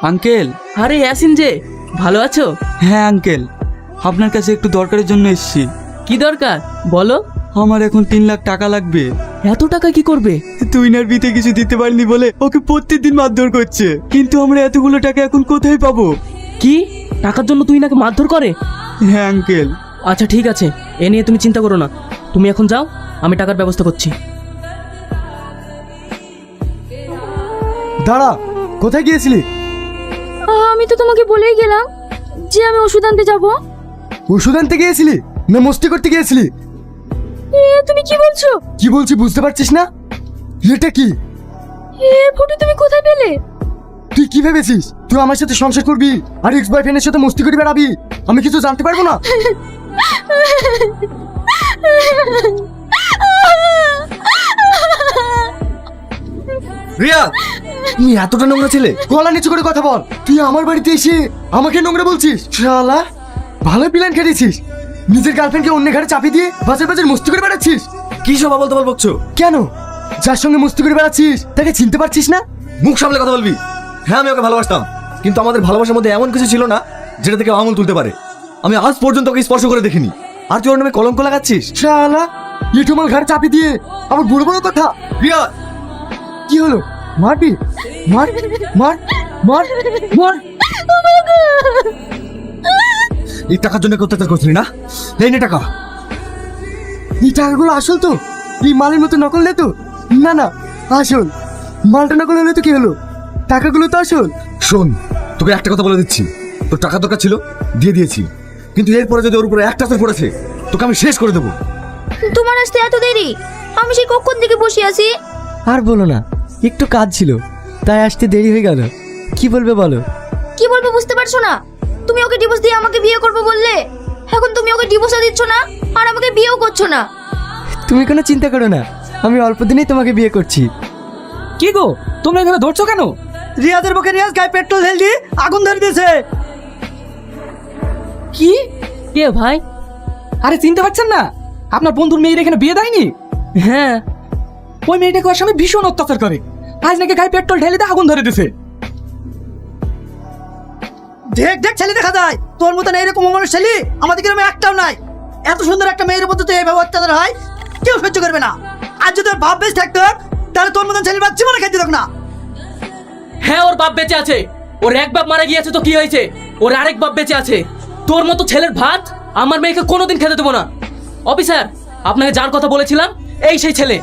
Uncle. আরে ইয়াসিন যে, ভালো আছো? হ্যাঁ আঙ্কেল, আপনার কাছে একটু দরকারের জন্য এসেছি। কি দরকার বলো। আমার এখন 3 লাখ টাকা লাগবে। এত টাকা কি করবে? তুইনার বিতে কিছু দিতে পারিনি বলে ওকে প্রত্যেকদিন মারধর করছে, কিন্তু আমরা এতগুলো টাকা এখন কোথায় পাবো? কি টাকার জন্য তুই নাকি মারধর করে? হ্যাঁ আঙ্কেল। আচ্ছা ঠিক আছে, এ নিয়ে তুমি চিন্তা করো না। তুমি এখন যাও, আমি টাকার ব্যবস্থা করছি। দাঁড়া, কোথায় গিয়েছিলি? আমি তো তোমাকে বলেই গেলাম যে আমি ওষুধ আনতে যাব। ওষুধ আনতে গিয়েছিলি না মস্তি করতে গিয়েছিলি? তুমি কি বলছো? কি বলছি বুঝতে পারছিস না? এটা কি? ফটো তুমি কোথায় পেলে? তুই কি ভেবেছিস তুই আমার সাথে সংসার করবি আর এক্স বয়ফ্রেন্ডের সাথে মস্তি করে বেড়াবি? আমি কিছু জানতে পারবো না? রিয়া, তুমি এতটা নোংরা ছেলে? গলা নিচু করে কথা বল। তুই আমার বাড়িতে এসে আমাকে নোংরা বলছিস? শালা, ভালো প্ল্যান খেটেছিস। নিজের গার্লফ্রেন্ডকে অন্য ঘাড়ে চাপিয়ে দিয়ে বাজার বাজার মস্তি করে বেড়াচ্ছিস। কি সব বলতে বকছো? কেন? যার সঙ্গে মস্তি করে বেড়াচ্ছিস তাকে চিনতে পারছিস না? মুখ সামলে কথা বলবি। হ্যাঁ, আমি ওকে ভালোবাসতাম, কিন্তু আমাদের ভালোবাসার মধ্যে এমন কিছু ছিল না যেটা থেকে আঙুল তুলতে পারে। আমি আজ পর্যন্ত ওকে স্পর্শ করে দেখিনি, আর তুই ওর নামে কলঙ্ক লাগাচ্ছিস। শালা, ইটু আমার ঘাড়ে চাপিয়ে দিয়ে আমার বড় বড় কথা। রিয়া, কি হলো? মারবি? মার মার মার মার। এই টাকার জন্য অত্যাচার করছিলি না? এই নে টাকা। এই টাকাগুলো আসল তো? এই মালের মতো নকল নেই তো? না না, আসল। মালটা নকল হলে তো কি হলো, টাকাগুলো তো আসল। শোন, তোকে একটা কথা বলে দিচ্ছি, তোর টাকা দরকার ছিল, দিয়ে দিয়েছি, কিন্তু এরপরে যদি ওর উপরে একটা আসর পড়েছে তোকে আমি শেষ করে দেবো। তোমার আসতে এত দেরি? আমি সেই কখন থেকে বসে আছি। আর বলো না, একটু কাজ ছিল তাই আসতে দেরি হয়ে গেল। কি বলবে বলো? কি বলবো বুঝতে পারছো না? তুমি ওকে ডিভোর্স দিয়ে আমাকে বিয়ে করবে বললে, এখন তুমি ওকে ডিভোর্সও দিচ্ছ না আর আমাকে বিয়েও করছো না। তুমি কোনো চিন্তা করো না, আমি অল্প দিনেই তোমাকে বিয়ে করছি। কি গো, তোমরা এভাবে ধরছো কেন? রিয়াজের বুকে রিয়াজ গায়ে পেট্রোল ঢেলে দিয়ে আগুন ধরে দিয়েছে। কি? কে ভাই? আরে চিনতে পারছেন না? আপনার বন্ধুর মেয়ের এখানে বিয়ে দেয়নি? হ্যাঁ। ওই মেয়েটাকে ওর স্বামী ভীষণ অত্যাচার করে, আজ নাকি গায়ে পেট্রোল ঢেলে দিয়ে আগুন ধরে দিছে। দেখ দেখ ছেলে দেখা যায়, তোর মতন এইরকম মানুষ ছেলে আমাদের গ্রামে একটাও নাই। এত সুন্দর একটা মেয়ের মধ্যে তো এইভাবে অত্যাচার হয়, কেউ সহ্য করবে না। আর যদি ওর ভাব বেশ থাকতো তাহলে তোর মতন ছেলে বাচ্চা মানে খাইতে থাক না। হ্যাঁ, ওর বাপ বেঁচে আছে। ওর এক বাপ মারা গিয়েছে তো কি হয়েছে, ওর আরেক বাপ বেঁচে আছে। তোর মতো ছেলের ভাত আমার মেয়েকে কোনোদিন খেতে দেবো না। অফিসার, আপনাকে যার কথা বলেছিলাম এই সেই ছেলে।